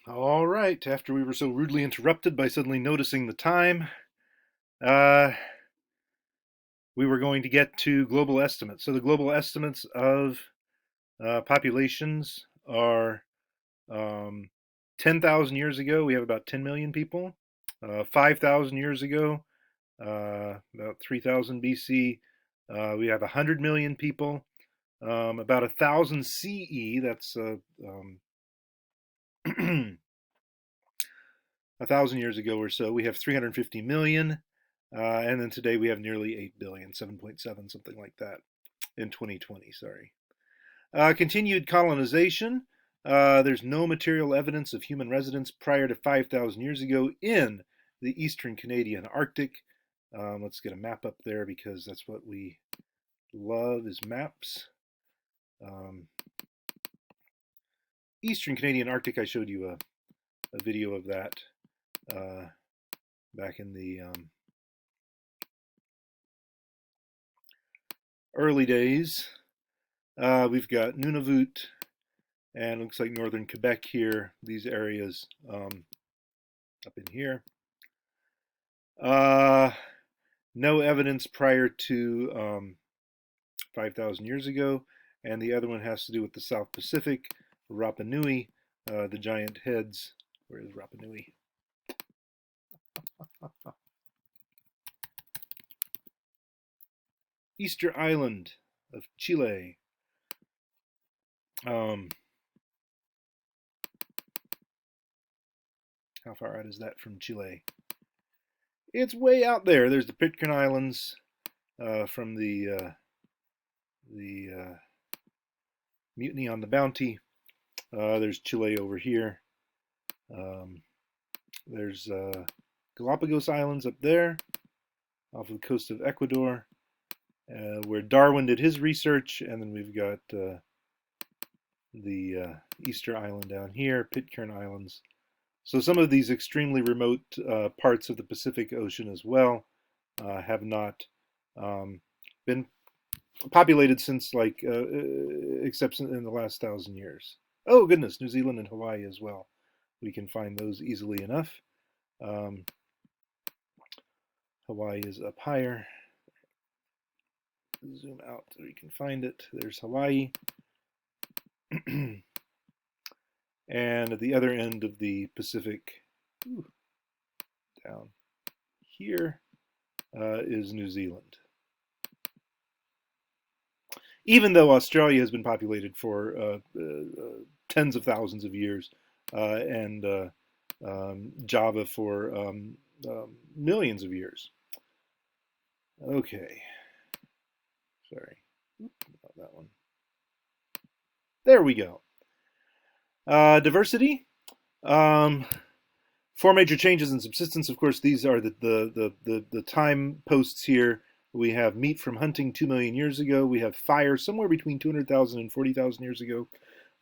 All right, after we were so rudely interrupted by suddenly noticing the time, uh, we were going to get to global estimates. So the global estimates of populations are um, 10,000 years ago, we have about 10 million people. 5,000 years ago, about 3000 BC, we have 100 million people. About 1000 CE, that's a thousand years ago or so, we have 350 million. And then today we have nearly 8 billion, 7.7, something like that in 2020, sorry. Continued colonization. There's no material evidence of human residence prior to 5,000 years ago in the eastern Canadian Arctic. Let's get a map up there because that's what we love is maps. Um, eastern Canadian Arctic, I showed you a video of that uh, back in the early days. We've got Nunavut and looks like northern Quebec here, these areas up in here. Uh, no evidence prior to 5,000 years ago. And the other one has to do with the South Pacific, Rapa Nui, the giant heads. Where is Rapa Nui? Easter Island of Chile. Um, how far out is that from Chile? It's way out there. There's the Pitcairn Islands from the Mutiny on the Bounty. There's Chile over here. Um, there's Galapagos Islands up there off of the coast of Ecuador, where Darwin did his research. And then we've got the Easter Island down here, Pitcairn Islands. So some of these extremely remote parts of the Pacific Ocean as well have not been populated since except in the last 1,000 years. Oh goodness, New Zealand and Hawaii as well. We can find those easily enough. Um, Hawaii is up higher. Zoom out so you can find it. There's Hawaii. And at the other end of the Pacific, down here, is New Zealand. Even though Australia has been populated for tens of thousands of years, and Java for millions of years. Okay, sorry, not that one. There we go. Diversity. Um, Four major changes in subsistence. Of course, these are the time posts here. We have meat from hunting 2 million years ago. We have fire somewhere between 200,000 and 40,000 years ago.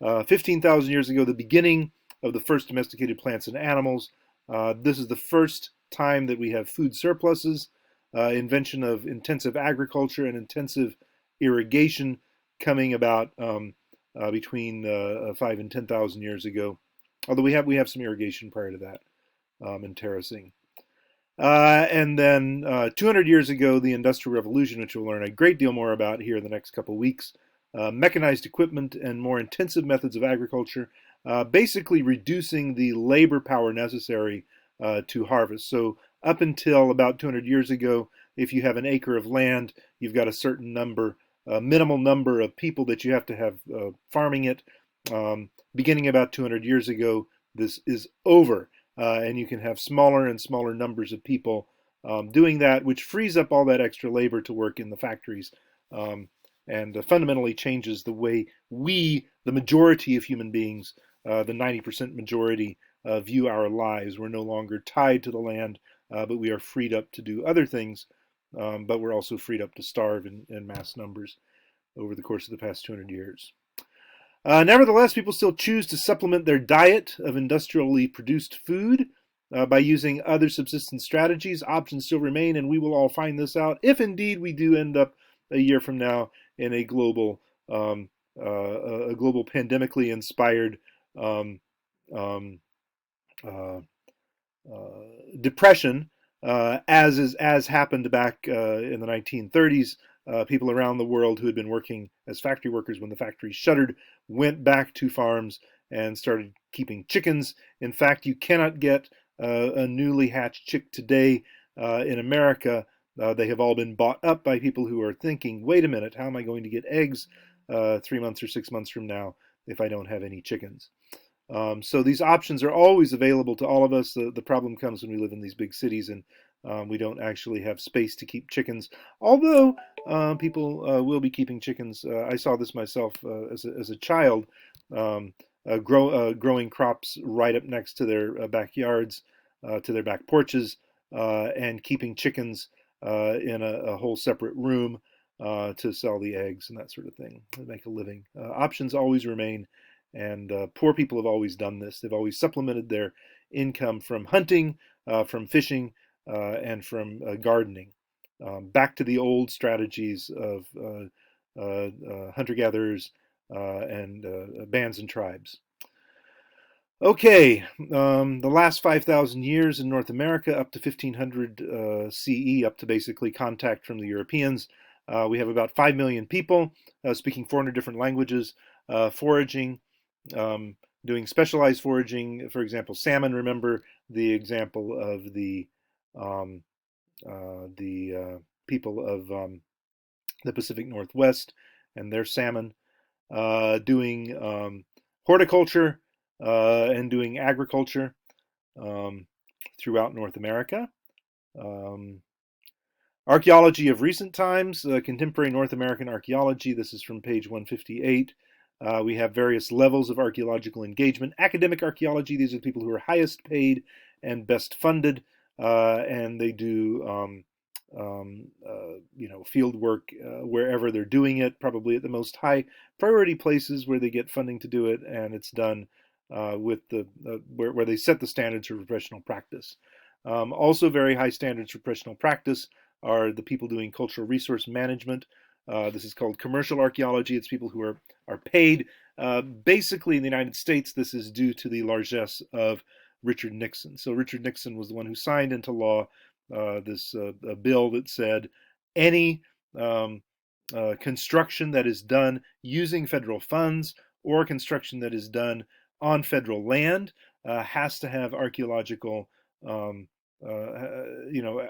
15,000 years ago, the beginning of the first domesticated plants and animals. This is the first time that we have food surpluses. Invention of intensive agriculture and intensive irrigation coming about between 5 and 10,000 years ago. Although we have some irrigation prior to that and terracing. And then 200 years ago, the Industrial Revolution, which we'll learn a great deal more about here in the next couple of weeks. Mechanized equipment and more intensive methods of agriculture, basically reducing the labor power necessary to harvest. So up until about 200 years ago, if you have an acre of land, you've got a certain number, a minimal number of people that you have to have farming it. Beginning about 200 years ago, this is over. And you can have smaller and smaller numbers of people doing that, which frees up all that extra labor to work in the factories and fundamentally changes the way we, the majority of human beings, the 90% majority, view our lives. We're no longer tied to the land, but we are freed up to do other things, but we're also freed up to starve in mass numbers over the course of the past 200 years. Nevertheless, people still choose to supplement their diet of industrially produced food by using other subsistence strategies. Options still remain, and we will all find this out if indeed we do end up a year from now in a global pandemically inspired um, um, uh, depression, as happened back in the 1930s. People around the world who had been working as factory workers when the factories shuttered went back to farms and started keeping chickens. In fact, you cannot get a newly hatched chick today in America. They have all been bought up by people who are thinking, wait a minute, how am I going to get eggs 3 months or 6 months from now if I don't have any chickens? So these options are always available to all of us. The problem comes when we live in these big cities and we don't actually have space to keep chickens. Although people will be keeping chickens. I saw this myself as a child, growing crops right up next to their backyards, to their back porches, and keeping chickens in a whole separate room to sell the eggs and that sort of thing, to make a living. Options always remain. And poor people have always done this. They've always supplemented their income from hunting, from fishing, and from gardening. Back to the old strategies of hunter gatherers and bands and tribes. Okay, the last 5,000 years in North America, up to 1500 CE, up to basically contact from the Europeans, we have about 5 million people speaking 400 different languages, foraging, um, doing specialized foraging. For example, salmon. Remember the example of um, people of the Pacific Northwest and their salmon. Doing horticulture and doing agriculture um, throughout North America. Um, Archaeology of recent times, contemporary North American archaeology. This is from page 158. We have various levels of archaeological engagement. Academic archaeology, these are the people who are highest paid and best funded, and they do field work wherever they're doing it, probably at the most high priority places where they get funding to do it, and it's done with where they set the standards for professional practice. Also, very high standards for professional practice are the people doing cultural resource management. This is called commercial archaeology. It's people who are paid. Basically, in the United States, this is due to the largesse of Richard Nixon. So Richard Nixon was the one who signed into law this bill that said any um, construction that is done using federal funds or construction that is done on federal land has to have archaeological um,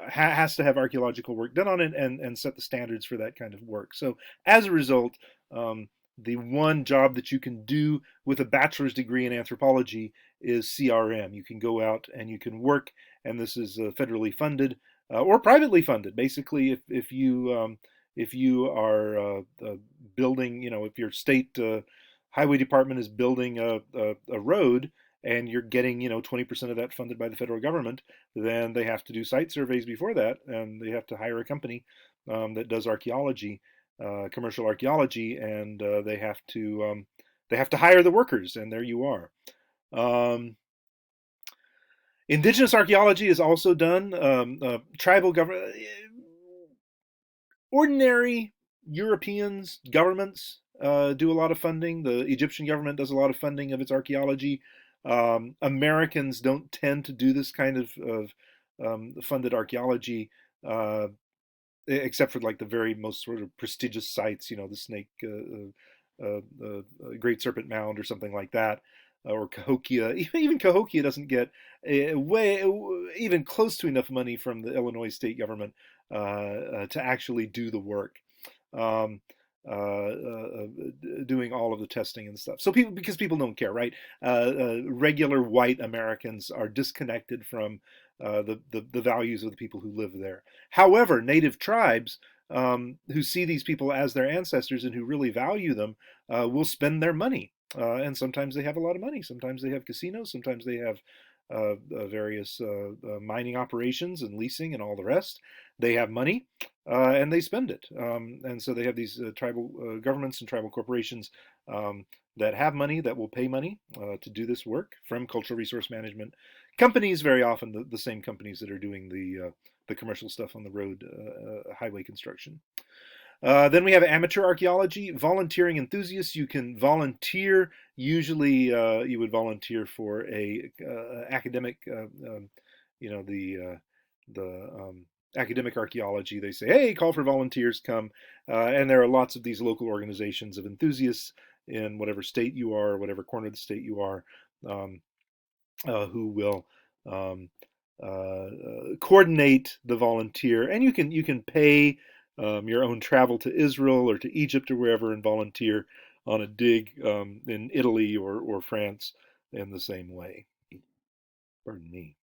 has to have archaeological work done on it and set the standards for that kind of work. So as a result, the one job that you can do with a bachelor's degree in anthropology is CRM. You can go out and you can work, and this is federally funded or privately funded. Basically, if you are building, if your state highway department is building a road and you're getting 20% of that funded by the federal government, then they have to do site surveys before that, and they have to hire a company that does archaeology, commercial archaeology, and they have to hire the workers, and there you are. Um, Indigenous archaeology is also done. Tribal government, ordinary Europeans governments do a lot of funding. The Egyptian government does a lot of funding of its archaeology. Americans don't tend to do this kind of funded archaeology, uh, except for like the very most sort of prestigious sites, the Snake, Great Serpent Mound, or something like that, or Cahokia. Even Cahokia doesn't get way even close to enough money from the Illinois state government to actually do the work. Um, Doing all of the testing and stuff. So because people don't care, right? Regular white Americans are disconnected from the values of the people who live there. However, native tribes who see these people as their ancestors and who really value them will spend their money. And sometimes they have a lot of money. Sometimes they have casinos. Sometimes they have various mining operations and leasing and all the rest. They have money and they spend it. And so they have these tribal governments and tribal corporations that have money, that will pay money to do this work from cultural resource management companies. Very often, the same companies that are doing the commercial stuff on the road, highway construction. Then we have amateur archaeology, volunteering enthusiasts. You can volunteer. Usually, you would volunteer for a academic, the academic archaeology. They say, "Hey, call for volunteers, come," and there are lots of these local organizations of enthusiasts in whatever state you are, whatever corner of the state you are, um, who will um, coordinate the volunteer, and you can pay your own travel to Israel or to Egypt or wherever and volunteer on a dig in Italy or France in the same way. Pardon me.